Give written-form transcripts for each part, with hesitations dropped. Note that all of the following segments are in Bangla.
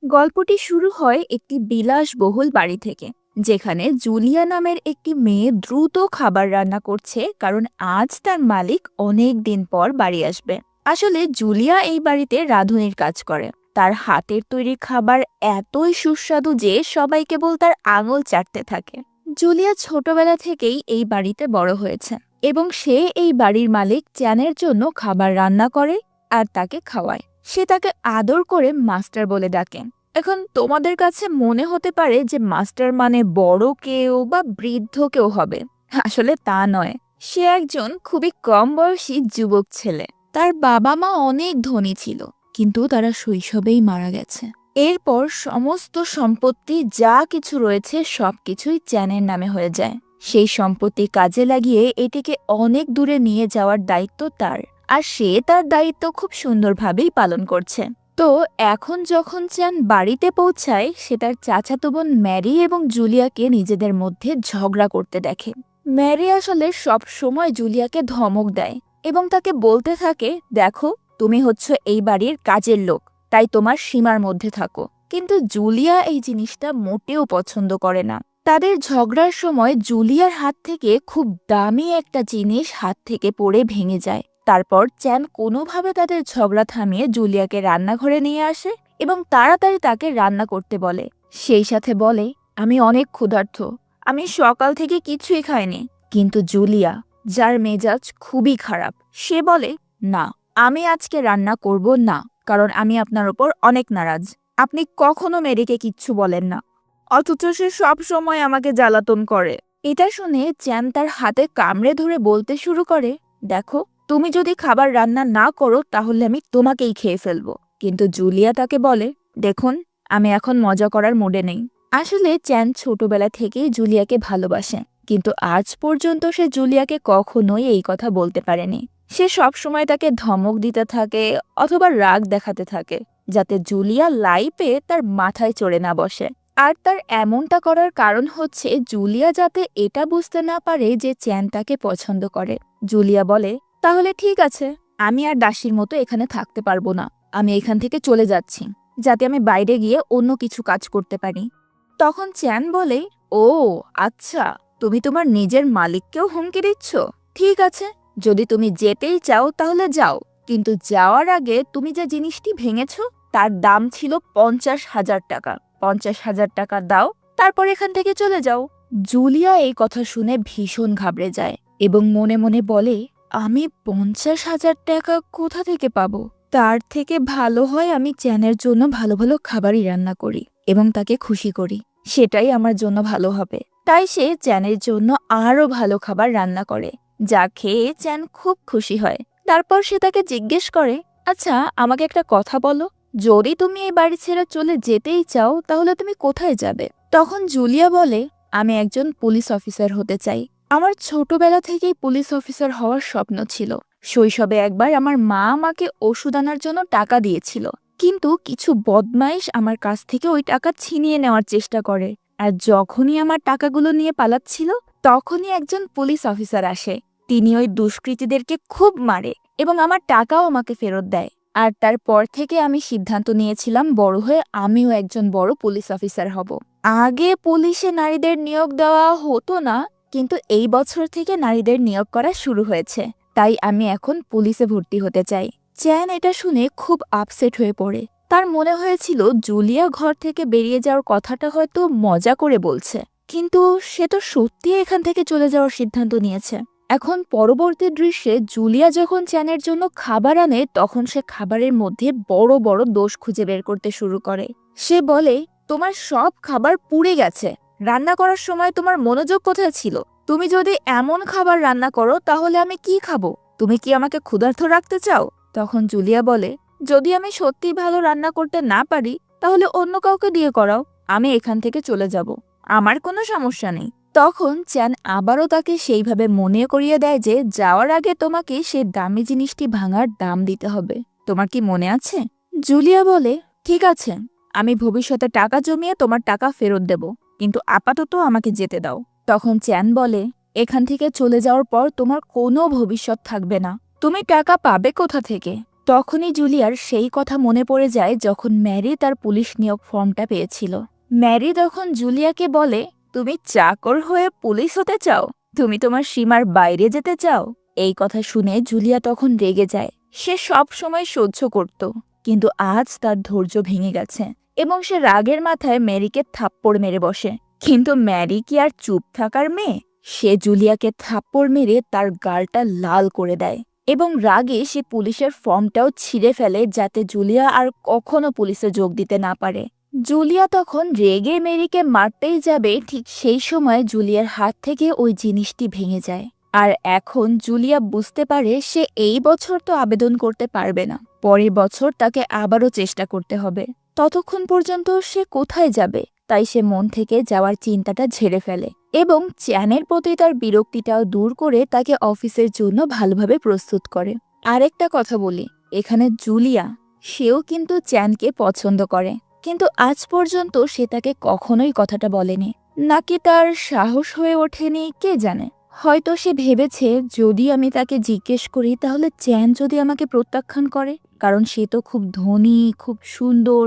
গল্পটি শুরু হয় একটি বিলাসবহুল বাড়ি থেকে, যেখানে জুলিয়া নামের একটি মেয়ে দ্রুত খাবার রান্না করছে, কারণ আজ তার মালিক অনেক দিন পর বাড়ি আসবে। আসলে জুলিয়া এই বাড়িতে রাঁধুনির কাজ করে। তার হাতের তৈরি খাবার এতই সুস্বাদু যে সবাই কেবল তার আঙুল চাটতে থাকে। জুলিয়া ছোটবেলা থেকেই এই বাড়িতে বড় হয়েছে এবং সে এই বাড়ির মালিক চ্যানের জন্য খাবার রান্না করে আর তাকে খাওয়ায়। সে তাকে আদর করে মাস্টার বলে ডাকে। এখন তোমাদের কাছে মনে হতে পারে যে মাস্টার মানে বড় কেউ বা বৃদ্ধ কেউ হবে। আসলে তা নয়। সে একজন খুবই কম বয়সী যুবক ছেলে। তার বাবা মা অনেক ধনী ছিল, কিন্তু তারা শৈশবেই মারা গেছে। এরপর সমস্ত সম্পত্তি যা কিছু রয়েছে সবকিছুই চ্যানের নামে হয়ে যায়। সেই সম্পত্তি কাজে লাগিয়ে এটিকে অনেক দূরে নিয়ে যাওয়ার দায়িত্ব তার, আর সে তার দায়িত্ব খুব সুন্দরভাবেই পালন করছে। তো এখন যখন চ্যান বাড়িতে পৌঁছায়, সে তার চাচাতো বোন ম্যারি এবং জুলিয়াকে নিজেদের মধ্যে ঝগড়া করতে দেখে। ম্যারি আসলে সব সময় জুলিয়াকে ধমক দেয় এবং তাকে বলতে থাকে, দেখো, তুমি হচ্ছ এই বাড়ির কাজের লোক, তাই তোমার সীমার মধ্যে থাকো। কিন্তু জুলিয়া এই জিনিসটা মোটেও পছন্দ করে না। তাদের ঝগড়ার সময় জুলিয়ার হাত থেকে খুব দামি একটা জিনিস হাত থেকে পড়ে ভেঙে যায়। তারপর চ্যান কোনোভাবে তাদের ঝগড়া থামিয়ে জুলিয়াকে রান্নাঘরে নিয়ে আসে এবং তাড়াতাড়ি তাকে রান্না করতে বলে। সেই সাথে বলে, আমি অনেক ক্ষুধার্ত, আমি সকাল থেকে কিছুই খাইনি। কিন্তু জুলিয়া, যার মেজাজ খুবই খারাপ, সে বলে, না, আমি আজকে রান্না করব না, কারণ আমি আপনার ওপর অনেক নারাজ। আপনি কখনো মেরিকে কিচ্ছু বলেন না, অথচ সে সব সময় আমাকে জ্বালাতন করে। এটা শুনে চ্যান তার হাতে কামড়ে ধরে বলতে শুরু করে, দেখো, তুমি যদি খাবার রান্না না করো তাহলে আমি তোমাকেই খেয়ে ফেলবো। কিন্তু জুলিয়া তাকে বলে, দেখুন, আমি এখন মজা করার মুডে নেই। আসলে চ্যান ছোটবেলা থেকেই জুলিয়াকে ভালোবাসে, কিন্তু আজ পর্যন্ত সে জুলিয়াকে কখনোই এই কথা বলতে পারেনি। সে সবসময় তাকে ধমক দিতে থাকে অথবা রাগ দেখাতে থাকে, যাতে জুলিয়া লাইফে তার মাথায় চড়ে না বসে। আর তার এমনটা করার কারণ হচ্ছে জুলিয়া যাতে এটা বুঝতে না পারে যে চ্যান তাকে পছন্দ করে। জুলিয়া বলে, তাহলে ঠিক আছে, আমি আর দাসীর মতো এখানে থাকতে পারবো না। আমি এখান থেকে চলে যাচ্ছি, যাতে আমি বাইরে গিয়ে অন্য কিছু কাজ করতে পারি। তখন চ্যান বলে, ও আচ্ছা, তুমি তোমার নিজের মালিককেও হুমকি দিচ্ছ? ঠিক আছে, যদি তুমি যেতেই চাও তাহলে যাও, কিন্তু যাওয়ার আগে তুমি যে জিনিসটি ভেঙেছ তার দাম ছিল 50,000 টাকা। 50,000 টাকা দাও, তারপর এখান থেকে চলে যাও। জুলিয়া এই কথা শুনে ভীষণ ঘাবড়ে যায় এবং মনে মনে বলে, আমি 50,000 টাকা কোথা থেকে পাবো? তার থেকে ভালো হয় আমি চ্যানের জন্য ভালো ভালো খাবারই রান্না করি এবং তাকে খুশি করি, সেটাই আমার জন্য ভালো হবে। তাই সে চ্যানের জন্য আরো ভালো খাবার রান্না করে, যা খেয়ে চ্যান খুব খুশি হয়। তারপর সে তাকে জিজ্ঞেস করে, আচ্ছা, আমাকে একটা কথা বলো, যদি তুমি এই বাড়ি ছেড়ে চলে যেতেই চাও তাহলে তুমি কোথায় যাবে? তখন জুলিয়া বলে, আমি একজন পুলিশ অফিসার হতে চাই। আমার ছোটবেলা থেকেই পুলিশ অফিসার হওয়ার স্বপ্ন ছিল। শৈশবে একবার আমার মা আমাকে ওষুধ আনার জন্য টাকা দিয়েছিল, কিন্তু কিছু বদমাইশ আমার কাছ থেকে ওই টাকা ছিনিয়ে নেওয়ার চেষ্টা করে। আর যখনই আমার টাকাগুলো নিয়ে পালাচ্ছিল, তখনই একজন পুলিশ অফিসার আসে। তিনি ওই দুষ্কৃতীদেরকে খুব মারে এবং আমার টাকাও আমাকে ফেরত দেয়। আর তারপর থেকে আমি সিদ্ধান্ত নিয়েছিলাম বড় হয়ে আমিও একজন বড় পুলিশ অফিসার হব। আগে পুলিশে নারীদের নিয়োগ দেওয়া হতো না, কিন্তু এই বছর থেকে নারীদের নিয়োগ করা শুরু হয়েছে, তাই আমি এখন পুলিশে ভর্তি হতে চাই। চ্যান এটা শুনে খুব আপসেট হয়ে পড়ে। তার মনে হয়েছিল জুলিয়া ঘর থেকে বেরিয়ে যাওয়ার কথাটা হয়তো মজা করে বলছে, কিন্তু সে তো সত্যি এখান থেকে চলে যাওয়ার সিদ্ধান্ত নিয়েছে। এখন পরবর্তী দৃশ্যে জুলিয়া যখন চ্যানের জন্য খাবার আনে, তখন সে খাবারের মধ্যে বড় বড় দোষ খুঁজে বের করতে শুরু করে। সে বলে, তোমার সব খাবার পুড়ে গেছে, রান্না করার সময় তোমার মনোযোগ কোথায় ছিল? তুমি যদি এমন খাবার রান্না করো তাহলে আমি কি খাবো? তুমি কি আমাকে ক্ষুধার্ত রাখতে চাও? তখন জুলিয়া বলে, যদি আমি সত্যি ভালো রান্না করতে না পারি তাহলে অন্য কাউকে দিয়ে করাও, আমি এখান থেকে চলে যাব, আমার কোনো সমস্যা নেই। তখন চ্যান আবারও তাকে সেইভাবে মনে করিয়ে দেয় যে যাওয়ার আগে তোমাকে সে দামি জিনিসটি ভাঙার দাম দিতে হবে। তোমার কি মনে আছে? জুলিয়া বলে, ঠিক আছে, আমি ভবিষ্যতে টাকা জমিয়ে তোমার টাকা ফেরত দেব, কিন্তু আপাতত আমাকে যেতে দাও। তখন চ্যান বলে, এখান থেকে চলে যাওয়ার পর তোমার কোনো ভবিষ্যৎ থাকবে না, তুমি টাকা পাবে কোথা থেকে? তখনই জুলিয়ার সেই কথা মনে পড়ে যায় যখন ম্যারি তার পুলিশ নিয়োগ ফর্মটা পেয়েছিল। ম্যারি তখন জুলিয়াকে বলে, তুমি চাকর হয়ে পুলিশ হতে চাও? তুমি তোমার সীমার বাইরে যেতে চাও? এই কথা শুনে জুলিয়া তখন রেগে যায়। সে সব সময় সহ্য করত, কিন্তু আজ তার ধৈর্য ভেঙে গেছে এবং সে রাগের মাথায় ম্যারিকে থাপ্পড় মেরে বসে। কিন্তু ম্যারি কি আর চুপ থাকার মেয়ে? সে জুলিয়াকে থাপ্পড় মেরে তার গালটা লাল করে দেয় এবং রাগে সে পুলিশের ফর্মটাও ছিঁড়ে ফেলে যাতে জুলিয়া আর কখনো পুলিশে যোগ দিতে না পারে। জুলিয়া তখন রেগে মেরিকে মারতেই যাবে, ঠিক সেই সময় জুলিয়ার হাত থেকে ওই জিনিসটি ভেঙে যায়। আর এখন জুলিয়া বুঝতে পারে সে এই বছর তো আবেদন করতে পারবে না, পরের বছর তাকে আবারও চেষ্টা করতে হবে। ততক্ষণ পর্যন্ত সে কোথায় যাবে? তাই সে মন থেকে যাওয়ার চিন্তাটা ঝেড়ে ফেলে এবং চ্যানের প্রতি তার বিরক্তিটাও দূর করে তাকে অফিসের জন্য ভালোভাবে প্রস্তুত করে। আরেকটা কথা বলি, এখানে জুলিয়া, সেও কিন্তু চ্যানকে পছন্দ করে, কিন্তু আজ পর্যন্ত সে তাকে কখনোই কথাটা বলেনি। নাকি তার সাহস হয়ে ওঠেনি, কে জানে। হয়তো সে ভেবেছে যদি আমি তাকে জিজ্ঞেস করি তাহলে চ্যান যদি আমাকে প্রত্যাখ্যান করে, কারণ সে তো খুব ধনী, খুব সুন্দর,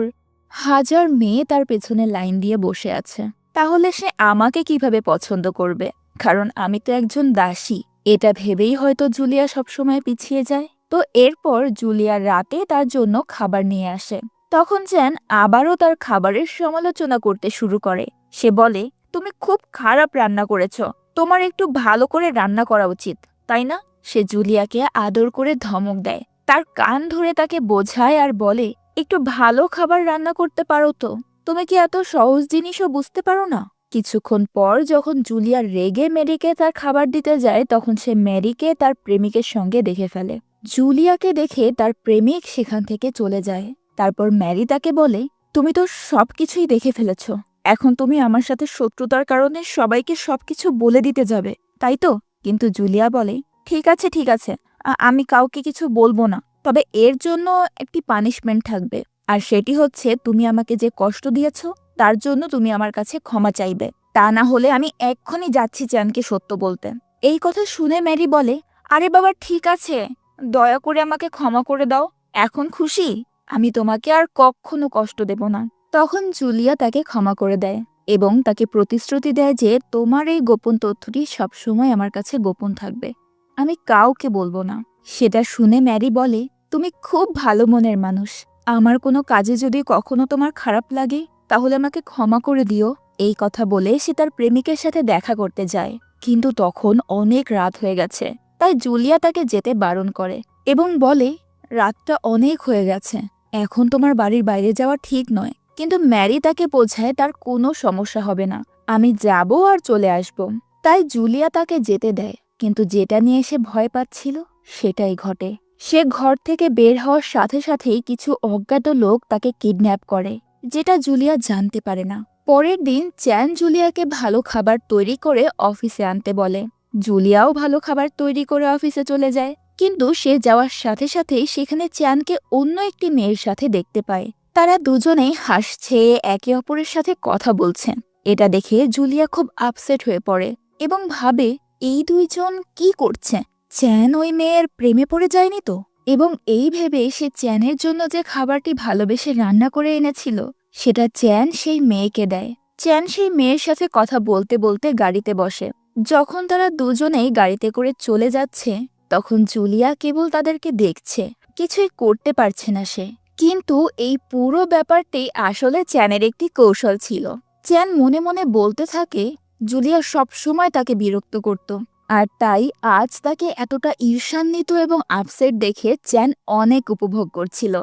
হাজার মেয়ে তার পেছনে লাইন দিয়ে বসে আছে, তাহলে সে আমাকে কিভাবে পছন্দ করবে, কারণ আমি তো একজন দাসী। এটা ভেবেই হয়তো জুলিয়া সবসময় পিছিয়ে যায়। তো এরপর জুলিয়া রাতে তার জন্য খাবার নিয়ে আসে। তখন চ্যান আবারও তার খাবারের সমালোচনা করতে শুরু করে। সে বলে, তুমি খুব খারাপ রান্না করেছ, তোমার একটু ভালো করে রান্না করা উচিত, তাই না? সে জুলিয়াকে আদর করে ধমক দেয়, তার কান ধরে তাকে বোঝায় আর বলে, একটু ভালো খাবার রান্না করতে পারো তো? তুমি কি এত সহজ জিনিসও বুঝতে পারো না? কিছুক্ষণ পর যখন জুলিয়া রেগে ম্যারিকে তার খাবার দিতে যায়, তখন সে ম্যারিকে তার প্রেমিকের সঙ্গে দেখে ফেলে। জুলিয়াকে দেখে তার প্রেমিক সেখান থেকে চলে যায়। তারপর ম্যারি তাকে বলে, তুমি তো সবকিছুই দেখে ফেলেছ, এখন তুমি আমার সাথে শত্রুতার কারণে সবাইকে সবকিছু বলে দিতে যাবে, তাই তো? কিন্তু জুলিয়া বলে, ঠিক আছে ঠিক আছে, আমি কাউকে কিছু বলবো না, তবে এর জন্য একটি পানিশমেন্ট থাকবে, আর সেটি হচ্ছে তুমি আমাকে যে কষ্ট দিয়েছ তার জন্য তুমি আমার কাছে ক্ষমা চাইবে, তা না হলে আমি এক্ষুনি যাচ্ছি চ্যানকে সত্য বলতে। এই কথা শুনে ম্যারি বলে, আরে বাবা ঠিক আছে, দয়া করে আমাকে ক্ষমা করে দাও, এখন খুশি? আমি তোমাকে আর কখনো কষ্ট দেব না। তখন জুলিয়া তাকে ক্ষমা করে দেয় এবং তাকে প্রতিশ্রুতি দেয় যে তোমার এই গোপন তথ্যটি সবসময় আমার কাছে গোপন থাকবে, আমি কাউকে বলবো না। সেটা শুনে ম্যারি বলে, তুমি খুব ভালো মনের মানুষ, আমার কোনো কাজে যদি কখনো তোমার খারাপ লাগে তাহলে আমাকে ক্ষমা করে দিও। এই কথা বলে সে তার প্রেমিকের সাথে দেখা করতে যায়, কিন্তু তখন অনেক রাত হয়ে গেছে, তাই জুলিয়া তাকে যেতে বারণ করে এবং বলে, রাতটা অনেক হয়ে গেছে, এখন তোমার বাড়ির বাইরে যাওয়া ঠিক নয়। কিন্তু ম্যারি তাকে বোঝায় তার কোনো সমস্যা হবে না, আমি যাব আর চলে আসব। তাই জুলিয়া তাকে যেতে দেয়, কিন্তু যেটা নিয়ে সে ভয় পাচ্ছিল সেটাই ঘটে। সে ঘর থেকে বের হওয়ার সাথে সাথেই কিছু অজ্ঞাত লোক তাকে কিডন্যাপ করে, যেটা জুলিয়া জানতে পারে না। পরের দিন চ্যান জুলিয়াকে ভালো খাবার তৈরি করে অফিসে আনতে বলে। জুলিয়াও ভালো খাবার তৈরি করে অফিসে চলে যায়, কিন্তু সে যাওয়ার সাথে সাথেই সেখানে চ্যানকে অন্য একটি মেয়ের সাথে দেখতে পায়। তারা দুজনেই হাসছে, একে অপরের সাথে কথা বলছেন। এটা দেখে জুলিয়া খুব আপসেট হয়ে পড়ে এবং ভাবে, এই দুইজন কি করছে? চ্যান ওই মেয়ের প্রেমে পড়ে যায়নি তো? এবং এই ভেবে সে চ্যানের জন্য যে খাবারটি ভালোবেসে রান্না করে এনেছিল সেটা চ্যান সেই মেয়েকে দেয়। চ্যান সেই মেয়ের সাথে কথা বলতে বলতে গাড়িতে বসে। যখন তারা দুজনেই গাড়িতে করে চলে যাচ্ছে তখন জুলিয়া কেবল তাদেরকে দেখছে, কিছুই করতে পারছে না সে। কিন্তু এই পুরো ব্যাপারটি আসলে চ্যানের একটি কৌশল ছিল। চ্যান মনে মনে বলতে থাকে, জুলিয়া সবসময় তাকে বিরক্ত করত, আর তাই আজ তাকে এতটা ঈর্ষান্বিত এবং আপসেট দেখে চ্যান অনেক উপভোগ করছিল।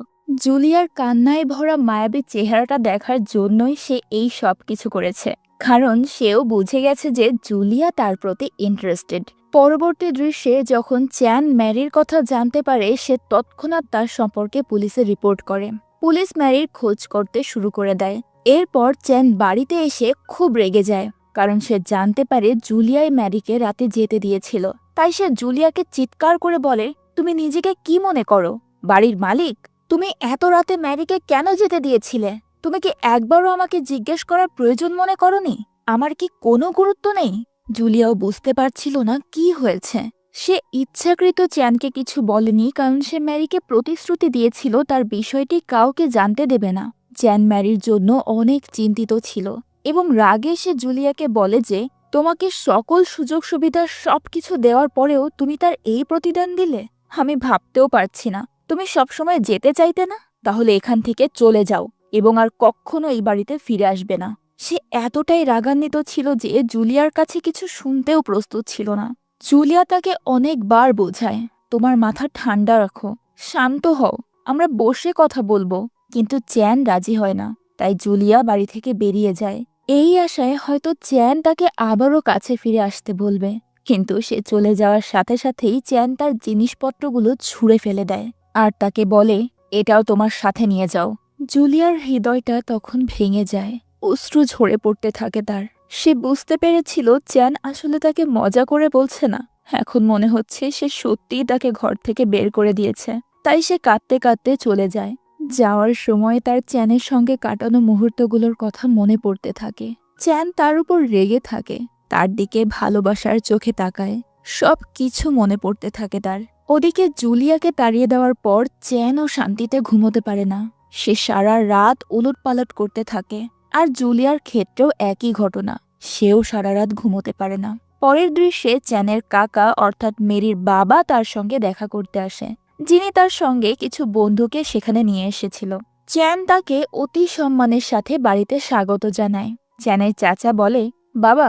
জুলিয়ার কান্নায় ভরা মায়াবী চেহারাটা দেখার জন্যই সে এই সব কিছু করেছে, কারণ সেও বুঝে গেছে যে জুলিয়া তার প্রতি ইন্টারেস্টেড। পরবর্তী দৃশ্যে যখন চ্যান ম্যারির কথা জানতে পারে সে তৎক্ষণাৎ তার সম্পর্কে পুলিশে রিপোর্ট করে। পুলিশ ম্যারির খোঁজ করতে শুরু করে দেয়। এরপর চ্যান বাড়িতে এসে খুব রেগে যায়, কারণ সে জানতে পারে জুলিয়াই ম্যারিকে রাতে যেতে দিয়েছিল। তাই সে জুলিয়াকে চিৎকার করে বলে, তুমি নিজেকে কি মনে করো, বাড়ির মালিক? তুমি এত রাতে ম্যারিকে কেন যেতে দিয়েছিলে? তুমি কি একবারও আমাকে জিজ্ঞেস করার প্রয়োজন মনে করনি? আমার কি কোনো গুরুত্ব নেই? জুলিয়াও বুঝতে পারছিল না কি হয়েছে। সে ইচ্ছাকৃত চ্যানকে কিছু বলেনি, কারণ সে ম্যারিকে প্রতিশ্রুতি দিয়েছিল তার বিষয়টি কাউকে জানতে দেবে না। চ্যান ম্যারির জন্য অনেক চিন্তিত ছিল এবং রাগে সে জুলিয়াকে বলে যে, তোমাকে সকল সুযোগ সুবিধা সবকিছু দেওয়ার পরেও তুমি তার এই প্রতিদান দিলে। আমি ভাবতেও পারছি না। তুমি সবসময় যেতে চাইতে না? তাহলে এখান থেকে চলে যাও এবং আর কখনো এই বাড়িতে ফিরে আসবে না। সে এতটাই রাগান্বিত ছিল যে জুলিয়ার কাছে কিছু শুনতেও প্রস্তুত ছিল না। জুলিয়া তাকে অনেকবার বোঝায়, তোমার মাথা ঠান্ডা রাখো, শান্ত হও, আমরা বসে কথা বলবো। কিন্তু চ্যান রাজি হয় না। তাই জুলিয়া বাড়ি থেকে বেরিয়ে যায়, এই আশায় হয়তো চ্যান তাকে আবারও কাছে ফিরে আসতে বলবে। কিন্তু সে চলে যাওয়ার সাথে সাথেই চ্যান তার জিনিসপত্রগুলো ছুঁড়ে ফেলে দেয় আর তাকে বলে, এটাও তোমার সাথে নিয়ে যাও। জুলিয়ার হৃদয়টা তখন ভেঙে যায়, অশ্রু ঝরে পড়তে থাকে তার। সে বুঝতে পেরেছিল চ্যান আসলে তাকে মজা করে বলছে না। এখন মনে হচ্ছে সে সত্যিই তাকে ঘর থেকে বের করে দিয়েছে। তাই সে কাঁদতে কাঁদতে চলে যায়। যাওয়ার সময় তার চ্যানের সঙ্গে কাটানো মুহূর্তগুলোর কথা মনে পড়তে থাকে। চ্যান তার উপর রেগে থাকে, তার দিকে ভালোবাসার চোখে তাকায়, সব কিছু মনে পড়তে থাকে তার। ওদিকে জুলিয়াকে তাড়িয়ে দেওয়ার পর চ্যানও শান্তিতে ঘুমোতে পারে না। সে সারা রাত উলটপালট করতে থাকে। আর জুলিয়ার ক্ষেত্রেও একই ঘটনা, সেও সারা রাত ঘুমোতে পারে না। পরের দৃশ্যে চ্যানের কাকা অর্থাৎ মেরির বাবা তার সঙ্গে দেখা করতে আসে, যিনি তার সঙ্গে কিছু বন্ধুকে সেখানে নিয়ে এসেছিল। চ্যান তাকে অতি সম্মানের সাথে বাড়িতে স্বাগত জানায়। চ্যানের চাচা বলে, বাবা,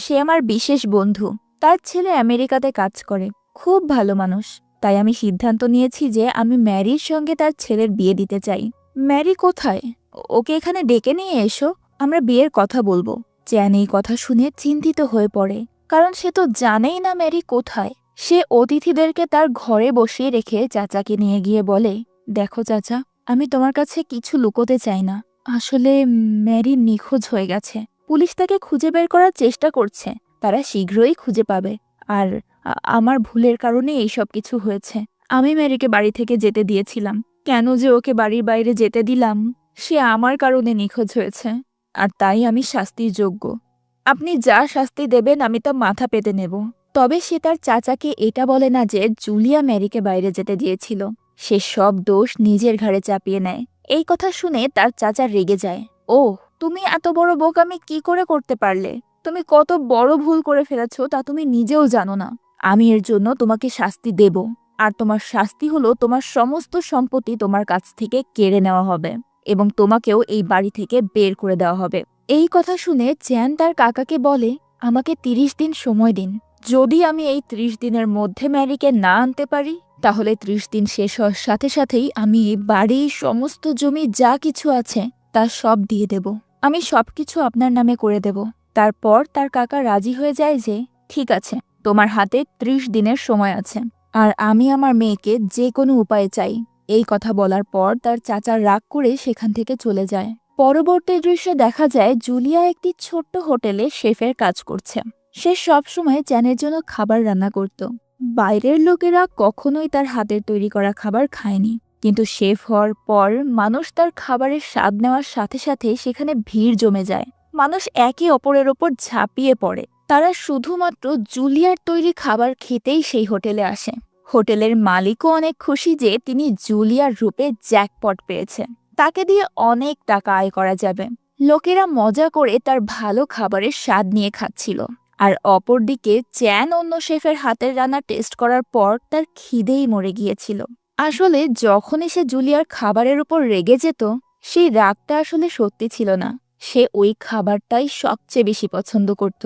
সে আমার বিশেষ বন্ধু, তার ছেলে আমেরিকাতে কাজ করে, খুব ভালো মানুষ। তাই আমি সিদ্ধান্ত নিয়েছি যে আমি ম্যারির সঙ্গে তার ছেলের বিয়ে দিতে চাই। ম্যারি কোথায়? ওকে এখানে ডেকে নিয়ে এসো, আমরা বিয়ের কথা বলবো। চ্যান এই কথা শুনে চিন্তিত হয়ে পড়ে, কারণ সে তো জানেই না ম্যারি কোথায়। সে অতিথিদেরকে তার ঘরে বসিয়ে রেখে চাচাকে নিয়ে গিয়ে বলে, দেখো চাচা, আমি তোমার কাছে কিছু লুকোতে চাই না। আসলে ম্যারি নিখোঁজ হয়ে গেছে। পুলিশ তাকে খুঁজে বের করার চেষ্টা করছে, তারা শীঘ্রই খুঁজে পাবে। আর আমার ভুলের কারণে এইসব কিছু হয়েছে। আমি ম্যারিকে বাড়ি থেকে যেতে দিয়েছিলাম। কেন যে ওকে বাড়ির বাইরে যেতে দিলাম? সে আমার কারণে নিখোঁজ হয়েছে, আর তাই আমি শাস্তির যোগ্য। আপনি যা শাস্তি দেবেন আমি তা মাথা পেতে নেব। তবে সে তার চাচাকে এটা বলে না যে জুলিয়া ম্যারিকে বাইরে যেতে দিয়েছিল। সে সব দোষ নিজের ঘাড়ে চাপিয়ে নেয়। এই কথা শুনে তার চাচা রেগে যায়। ও, তুমি এত বড় বোকামি কি করে করতে পারলে? তুমি কত বড় ভুল করে ফেলেছ তা তুমি নিজেও জানো না। আমি এর জন্য তোমাকে শাস্তি দেব, আর তোমার শাস্তি হলো তোমার সমস্ত সম্পত্তি তোমার কাছ থেকে কেড়ে নেওয়া হবে এবং তোমাকেও এই বাড়ি থেকে বের করে দেওয়া হবে। এই কথা শুনে চ্যান তার কাকাকে বলে, আমাকে 30 দিন সময় দিন। যদি আমি এই 30 দিনের মধ্যে ম্যারিকে না আনতে পারি, তাহলে 30 দিন শেষ হওয়ার সাথে সাথেই আমি এই বাড়ির সমস্ত জমি যা কিছু আছে তা সব দিয়ে দেব। আমি সবকিছু আপনার নামে করে দেব। তারপর তার কাকা রাজি হয়ে যায় যে, ঠিক আছে, তোমার হাতে 30 দিনের সময় আছে, আর আমি আমার মেয়েকে যে কোনো উপায়ে চাই। এই কথা বলার পর তার চাচা রাগ করে সেখান থেকে চলে যায়। পরবর্তী দৃশ্যে দেখা যায় জুলিয়া একটি ছোট্ট হোটেলে শেফের কাজ করছে। সে সবসময় চ্যানের জন্য খাবার রান্না করত। বাইরের লোকেরা কখনোই তার হাতের তৈরি করা খাবার খায়নি, কিন্তু শেফ হওয়ার পর মানুষ তার খাবারের স্বাদ নেওয়ার সাথে সাথে সেখানে ভিড় জমে যায়। মানুষ একে অপরের ওপর ঝাঁপিয়ে পড়ে। তারা শুধুমাত্র জুলিয়ার তৈরি খাবার খেতেই সেই হোটেলে আসে। হোটেলের মালিকও অনেক খুশি যে তিনি জুলিয়ার রূপে জ্যাকপট পেয়েছে, তাকে দিয়ে অনেক টাকা আয় করা যাবে। লোকেরা মজা করে তার ভালো খাবারের স্বাদ নিয়ে খাচ্ছিল। আর অপরদিকে চ্যান অন্য শেফের হাতের রান্না টেস্ট করার পর তার খিদেই মরে গিয়েছিল। আসলে যখনই সে জুলিয়ার খাবারের উপর রেগে যেত, সেই রাগটা আসলে সত্যি ছিল না। সে ওই খাবারটাই সবচেয়ে বেশি পছন্দ করত।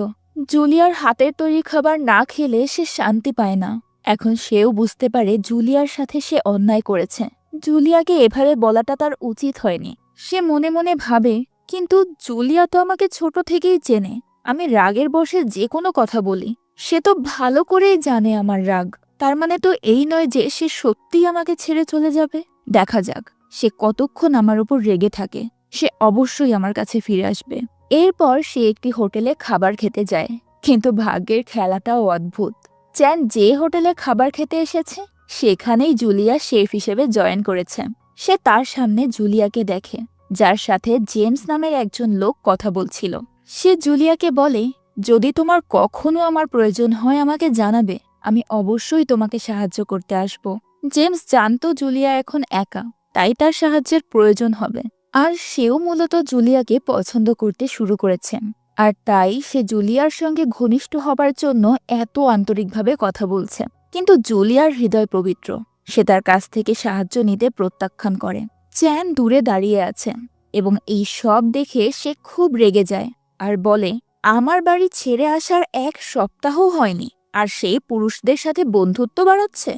জুলিয়ার হাতের তৈরি খাবার না খেলে সে শান্তি পায় না। এখন সেও বুঝতে পারে জুলিয়ার সাথে সে অন্যায় করেছে। জুলিয়াকে এভাবে বলাটা তার উচিত হয়নি। সে মনে মনে ভাবে, কিন্তু জুলিয়া তো আমাকে ছোট থেকেই চেনে। আমি রাগের বশে যে কোনো কথা বলি, সে তো ভালো করেই জানে আমার রাগ। তার মানে তো এই নয় যে সে সত্যিই আমাকে ছেড়ে চলে যাবে। দেখা যাক সে কতক্ষণ আমার উপর রেগে থাকে। সে অবশ্যই আমার কাছে ফিরে আসবে। এরপর সে একটি হোটেলে খাবার খেতে যায়, কিন্তু ভাগ্যের খেলাটাও অদ্ভুত। চ্যান যে হোটেলে খাবার খেতে এসেছে সেখানেই জুলিয়া শেফ হিসেবে জয়েন করেছে। সে তার সামনে জুলিয়াকে দেখে, যার সাথে জেমস নামের একজন লোক কথা বলছিল। সে জুলিয়াকে বলে, যদি তোমার কখনো আমার প্রয়োজন হয় আমাকে জানাবে, আমি অবশ্যই তোমাকে সাহায্য করতে আসব। জেমস জানতো জুলিয়া এখন একা, তাই তার সাহায্যের প্রয়োজন হবে। আর সেও মূলত জুলিয়াকে পছন্দ করতে শুরু করেছে। আর তাই সে জুলিয়ার সঙ্গে ঘনিষ্ঠ হবার জন্য এত আন্তরিকভাবে কথা বলছে। কিন্তু জুলিয়ার হৃদয় পবিত্র, সে তার কাছ থেকে সাহায্য নিতে প্রত্যাখ্যান করে। চ্যান দূরে দাঁড়িয়ে আছে এবং এই সব দেখে সে খুব রেগে যায় আর বলে, আমার বাড়ি ছেড়ে আসার 1 সপ্তাহও হয়নি আর সেই পুরুষদের সাথে বন্ধুত্ব বাড়াচ্ছে।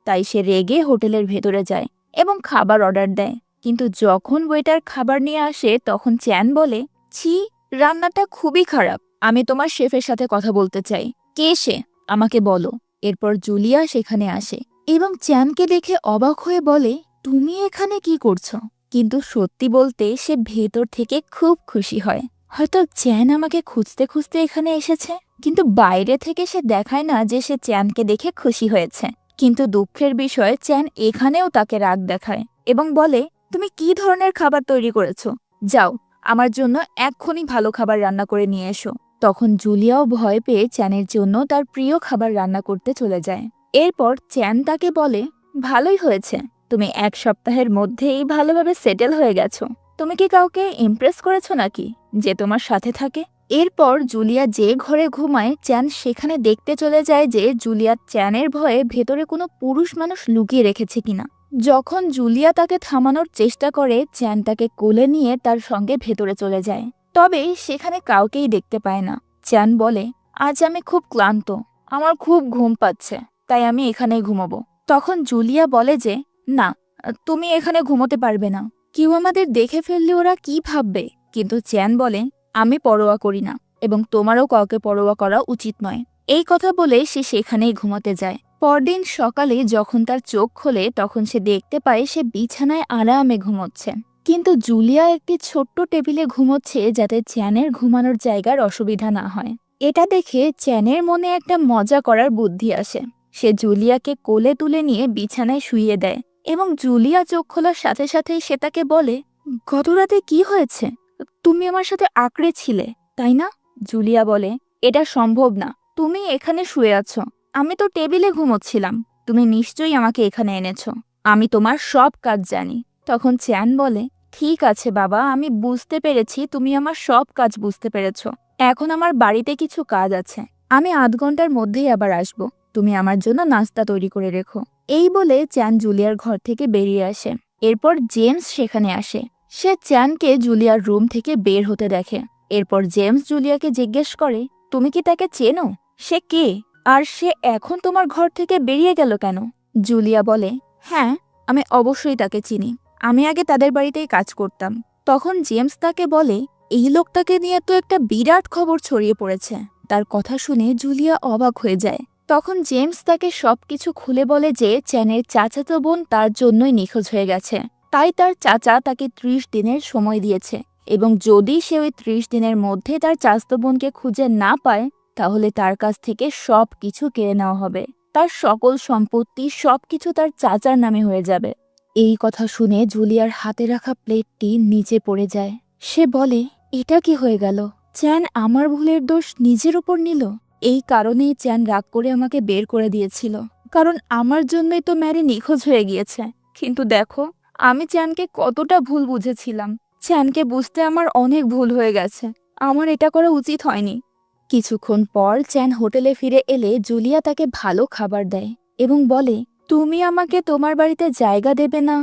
তাই সে রেগে হোটেলের ভেতরে যায় এবং খাবার অর্ডার দেয়। কিন্তু যখন ওয়েটার খাবার নিয়ে আসে তখন চ্যান বলে, ছি, রান্নাটা খুবই খারাপ। আমি তোমার শেফের সাথে কথা বলতে চাই। কে সে? আমাকে বলো। এরপর জুলিয়া সেখানে আসে এবং চ্যানকে দেখে অবাক হয়ে বলে, তুমি এখানে কি করছো? কিন্তু সত্যি বলতে সে ভেতর থেকে খুব খুশি হয়। হয়তো চ্যান আমাকে খুঁজতে খুঁজতে এখানে এসেছে, কিন্তু বাইরে থেকে সে দেখায় না যে সে চ্যানকে দেখে খুশি হয়েছে। কিন্তু দুঃখের বিষয়, চ্যান এখানেও তাকে রাগ দেখায় এবং বলে, তুমি কি ধরনের খাবার তৈরি করেছো? যাও, আমার জন্য এক্ষুনি ভালো খাবার রান্না করে নিয়ে এসো। তখন জুলিয়াও ভয় পেয়ে চ্যানের জন্য তার প্রিয় খাবার রান্না করতে চলে যায়। এরপর চ্যান তাকে বলে, ভালোই হয়েছে, তুমি 1 সপ্তাহের মধ্যেই ভালোভাবে সেটেল হয়ে গেছো। তুমি কি কাউকে ইমপ্রেস করেছো নাকি যে তোমার সাথে থাকে? এরপর জুলিয়া যে ঘরে ঘুমায়, চ্যান সেখানে দেখতে চলে যায় যে জুলিয়া চ্যানের ভয়ে ভেতরে কোনো পুরুষ মানুষ লুকিয়ে রেখেছে কিনা। যখন জুলিয়া তাকে থামানোর চেষ্টা করে, চ্যান তাকে কোলে নিয়ে তার সঙ্গে ভেতরে চলে যায়। তবে সেখানে কাউকেই দেখতে পায় না। চ্যান বলে, আজ আমি খুব ক্লান্ত, আমার খুব ঘুম পাচ্ছে, তাই আমি এখানেই ঘুমাবো। তখন জুলিয়া বলে যে, না, তুমি এখানে ঘুমোতে পারবে না। কেউ আমাদের দেখে ফেললে ওরা কি ভাববে? কিন্তু চ্যান বলে, আমি পরোয়া করি না এবং তোমারও কাউকে পরোয়া করা উচিত নয়। এই কথা বলে সে সেখানেই ঘুমাতে যায়। পরদিন সকালে যখন তার চোখ খোলে তখন সে দেখতে পায় সে বিছানায় আরামে ঘুমোচ্ছে। কিন্তু জুলিয়া একটি ছোট্ট টেবিলে ঘুমোচ্ছে যাতে চ্যানের ঘুমানোর জায়গার অসুবিধা না হয়। এটা দেখে চ্যানের মনে একটা মজা করার বুদ্ধি আসে। সে জুলিয়াকে কোলে তুলে নিয়ে বিছানায় শুইয়ে দেয় এবং জুলিয়া চোখ খোলার সাথে সাথেই সে তাকে বলে, গত রাতে কি হয়েছে? তুমি আমার সাথে আঁকড়ে ছিলে, তাই না? জুলিয়া বলে, এটা সম্ভব না, তুমি এখানে শুয়ে আছো, আমি তো টেবিলে ঘুমোচ্ছিলাম। তুমি নিশ্চয়ই আমাকে এখানে এনেছো, আমি তোমার সব কাজ জানি। তখন চ্যান বলে, ঠিক আছে বাবা, আমি বুঝতে পেরেছি, তুমি আমার সব কাজ বুঝতে পেরেছো। এখন আমার বাড়িতে কিছু কাজ আছে, আমি 8 ঘন্টার মধ্যেই আবার আসব। তুমি আমার জন্য নাস্তা তৈরি করে রেখো। এই বলে চ্যান জুলিয়ার ঘর থেকে বেরিয়ে আসে। এরপর জেমস সেখানে আসে। সে চ্যানকে জুলিয়ার রুম থেকে বের হতে দেখে। এরপর জেমস জুলিয়াকে জিজ্ঞেস করে, তুমি কি তাকে চেনো? সে কে? আর সে এখন তোমার ঘর থেকে বেরিয়ে গেল কেন? জুলিয়া বলে, হ্যাঁ, আমি অবশ্যই তাকে চিনি, আমি আগে তাদের বাড়িতেই কাজ করতাম। তখন জেমস তাকে বলে, এই লোকটাকে নিয়ে তো একটা বিরাট খবর ছড়িয়ে পড়েছে। তার কথা শুনে জুলিয়া অবাক হয়ে যায়। তখন জেমস তাকে সবকিছু খুলে বলে যে চ্যানের চাচাতো বোন তার জন্যই নিখোঁজ হয়ে গেছে। তাই তার চাচা তাকে 30 দিনের সময় দিয়েছে এবং যদি সে ওই 30 দিনের মধ্যে তার চাচাতো বোনকে খুঁজে না পায় তাহলে তার কাছ থেকে সব কিছু কেড়ে নেওয়া হবে। তার সকল সম্পত্তি সবকিছু তার চাচার নামে হয়ে যাবে। এই কথা শুনে জুলিয়ার হাতে রাখা প্লেটটি নিচে পড়ে যায়। সে বলে, এটা কি হয়ে গেল? চ্যান আমার ভুলের দোষ নিজের উপর নিল। এই কারণেই চ্যান রাগ করে আমাকে বের করে দিয়েছিল, কারণ আমার জন্যই তো ম্যারি নিখোঁজ হয়ে গিয়েছে। কিন্তু দেখো, আমি চ্যানকে কতটা ভুল বুঝেছিলাম। চ্যানকে বুঝতে আমার অনেক ভুল হয়ে গেছে, আমার এটা করা উচিত হয়নি। কিছুক্ষণ পর চ্যান হোটেলে ফিরে এলে জুলিয়া তাকে ভালো খাবার দেয় এবং বলে, তুমি আমাকে তোমার বাড়িতে জায়গা দেবে না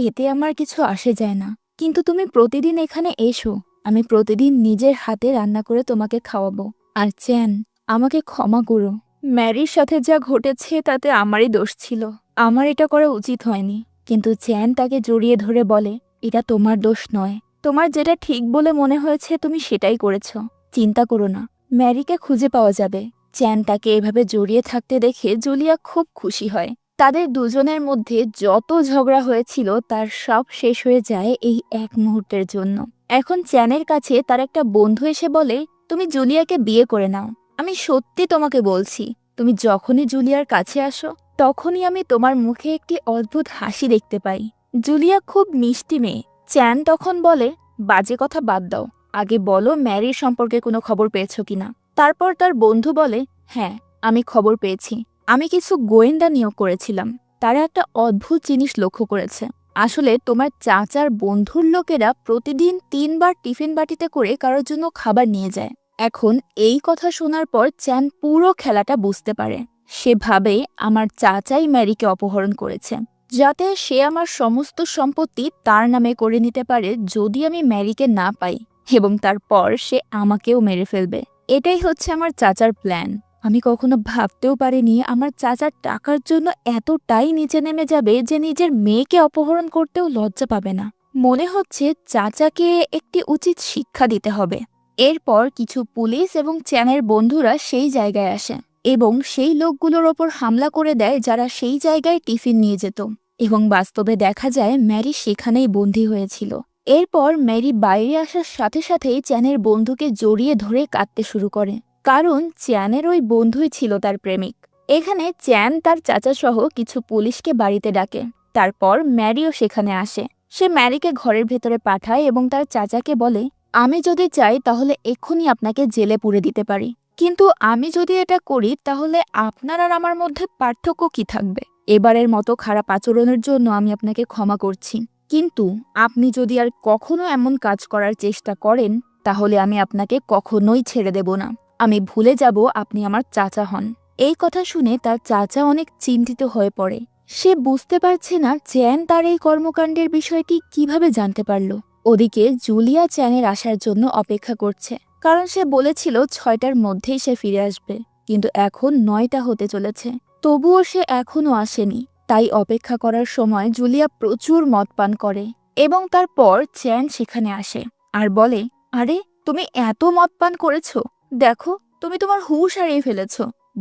এতে আমার কিছু আসে যায় না, কিন্তু তুমি প্রতিদিন এখানে এসো, আমি প্রতিদিন নিজের হাতে রান্না করে তোমাকে খাওয়াবো। আর চ্যান, আমাকে ক্ষমা করো, ম্যারির সাথে যা ঘটেছে তাতে আমারই দোষ ছিল, আমার এটা করা উচিত হয়নি। কিন্তু চ্যান তাকে জড়িয়ে ধরে বলে, এটা তোমার দোষ নয়, তোমার যেটা ঠিক বলে মনে হয়েছে তুমি সেটাই করেছ, চিন্তা করো না, ম্যারিকে খুঁজে পাওয়া যাবে। চ্যান তাকে এভাবে জড়িয়ে থাকতে দেখে জুলিয়া খুব খুশি হয়। তাদের দুজনের মধ্যে যত ঝগড়া হয়েছিল তার সব শেষ হয়ে যায় এই এক মুহূর্তের জন্য। এখন চ্যানের কাছে তার একটা বন্ধু এসে বলে, তুমি জুলিয়াকে বিয়ে করে নাও, আমি সত্যি তোমাকে বলছি, তুমি যখনই জুলিয়ার কাছে আসো তখনই আমি তোমার মুখে একটি অদ্ভুত হাসি দেখতে পাই। জুলিয়া খুব মিষ্টি মেয়ে। চ্যান তখন বলে, বাজে কথা বাদ দাও, আগে বলো ম্যারির সম্পর্কে কোনো খবর পেয়েছো কিনা। তারপর তার বন্ধু বলে, হ্যাঁ, আমি খবর পেয়েছি, আমি কিছু গোয়েন্দা নিয়োগ করেছিলাম। তারা একটা অদ্ভুত জিনিস লক্ষ্য করেছে। আসলে তোমার চাচার বন্ধুর লোকেরা প্রতিদিন 3 বার টিফিন বাটিতে করে কারোর জন্য খাবার নিয়ে যায়। এখন এই কথা শোনার পর চ্যান পুরো খেলাটা বুঝতে পারে। সে ভাবে আমার চাচাই ম্যারিকে অপহরণ করেছে, যাতে সে আমার সমস্ত সম্পত্তি তার নামে করে নিতে পারে যদি আমি ম্যারিকে না পাই, এবং তারপর সে আমাকেও মেরে ফেলবে। এটাই হচ্ছে আমার চাচার প্ল্যান। আমি কখনো ভাবতেও পারিনি আমার চাচার টাকার জন্য এতটাই নিচে নেমে যাবে যে নিজের মেয়েকে অপহরণ করতেও লজ্জা পাবে না। মনে হচ্ছে চাচাকে একটি উচিত শিক্ষা দিতে হবে। এরপর কিছু পুলিশ এবং চ্যানের বন্ধুরা সেই জায়গায় আসে এবং সেই লোকগুলোর ওপর হামলা করে দেয় যারা সেই জায়গায় টিফিন নিয়ে যেত, এবং বাস্তবে দেখা যায় ম্যারি সেখানেই বন্দী হয়েছিল। এরপর ম্যারি বাইরে আসার সাথে সাথেই চ্যানের বন্ধুকে জড়িয়ে ধরে কাঁদতে শুরু করে, কারণ চ্যানের ওই বন্ধুই ছিল তার প্রেমিক। এখানে চ্যান তার চাচা সহ কিছু পুলিশকে বাড়িতে ডাকে। তারপর ম্যারিও সেখানে আসে। সে ম্যারিকে ঘরের ভেতরে পাঠায় এবং তার চাচাকে বলে, আমি যদি চাই তাহলে এক্ষুনি আপনাকে জেলে পুরে দিতে পারি, কিন্তু আমি যদি এটা করি তাহলে আপনার আর আমার মধ্যে পার্থক্য কি থাকবে? এবারের মতো খারাপ আচরণের জন্য আমি আপনাকে ক্ষমা করছি, কিন্তু আপনি যদি আর কখনো এমন কাজ করার চেষ্টা করেন তাহলে আমি আপনাকে কখনোই ছেড়ে দেব না। আমি ভুলে যাব আপনি আমার চাচা হন। এই কথা শুনে তার চাচা অনেক চিন্তিত হয়ে পড়ে। সে বুঝতে পারছে না চ্যান তার এই কর্মকাণ্ডের বিষয়টি কিভাবে জানতে পারল। ওদিকে জুলিয়া চ্যানের আসার জন্য অপেক্ষা করছে, কারণ সে বলেছিল 6টার মধ্যেই সে ফিরে আসবে, কিন্তু এখন 9টা হতে চলেছে, তবুও সে এখনো আসেনি। তাই অপেক্ষা করার সময় জুলিয়া প্রচুর মদ পান করে এবং তারপর চ্যান সেখানে আসে আর বলে, আরে তুমি এত মদ পান করেছো, দেখো তুমি তোমার হুঁশ হারিয়ে ফেলেছ।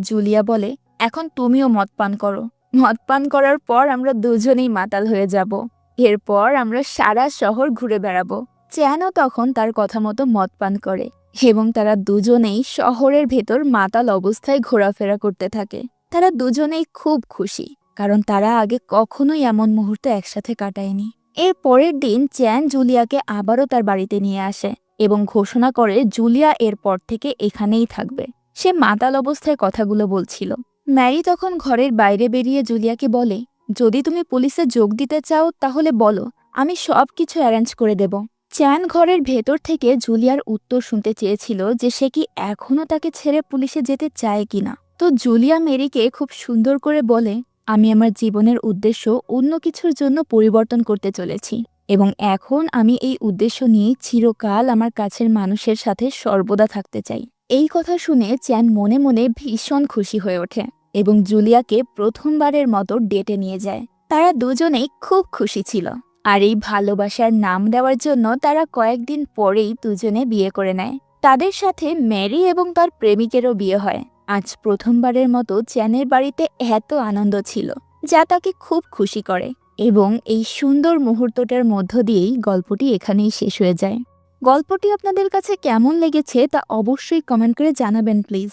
জুলিয়া বলে, এখন তুমিও মদ পান করো। মদ পান করার পর আমরা দুজনেই মাতাল হয়ে যাব। এরপর আমরা সারা শহর ঘুরে বেড়াবো। চ্যানও তখন তার কথা মতো মদ পান করে এবং তারা দুজনেই শহরের ভেতর মাতাল অবস্থায় ঘোরাফেরা করতে থাকে। তারা দুজনেই খুব খুশি, কারণ তারা আগে কখনোই এমন মুহূর্ত একসাথে কাটায়নি। এর পরের দিন চ্যান জুলিয়াকে আবারও তার বাড়িতে নিয়ে আসে এবং ঘোষণা করে জুলিয়া এরপর থেকে এখানেই থাকবে। সে মাতাল অবস্থায় কথাগুলো বলছিল। ম্যারি তখন ঘরের বাইরে বেরিয়ে জুলিয়াকে বলে, যদি তুমি পুলিশে যোগ দিতে চাও তাহলে বলো, আমি সব কিছু অ্যারেঞ্জ করে দেব। চ্যান ঘরের ভেতর থেকে জুলিয়ার উত্তর শুনতে চেয়েছিল যে সে কি এখনো তাকে ছেড়ে পুলিশে যেতে চায় কিনা। তো জুলিয়া মেরিকে খুব সুন্দর করে বলে, আমি আমার জীবনের উদ্দেশ্য অন্য কিছুর জন্য পরিবর্তন করতে চলেছি এবং এখন আমি এই উদ্দেশ্য নিয়ে চিরকাল আমার কাছের মানুষের সাথে সর্বদা থাকতে চাই। এই কথা শুনে চ্যান মনে মনে ভীষণ খুশি হয়ে ওঠে এবং জুলিয়াকে প্রথমবারের মতো ডেটে নিয়ে যায়। তারা দুজনেই খুব খুশি ছিল, আর এই ভালোবাসার নাম দেওয়ার জন্য তারা কয়েকদিন পরেই দুজনে বিয়ে করে নেয়। তাদের সাথে ম্যারি এবং তার প্রেমিকেরও বিয়ে হয়। আজ প্রথমবারের মতো চ্যানের বাড়িতে এত আনন্দ ছিল যা তাকে খুব খুশি করে, এবং এই সুন্দর মুহূর্তটার মধ্য দিয়েই গল্পটি এখানেই শেষ হয়ে যায়। গল্পটি আপনাদের কাছে কেমন লেগেছে তা অবশ্যই কমেন্ট করে জানাবেন প্লিজ।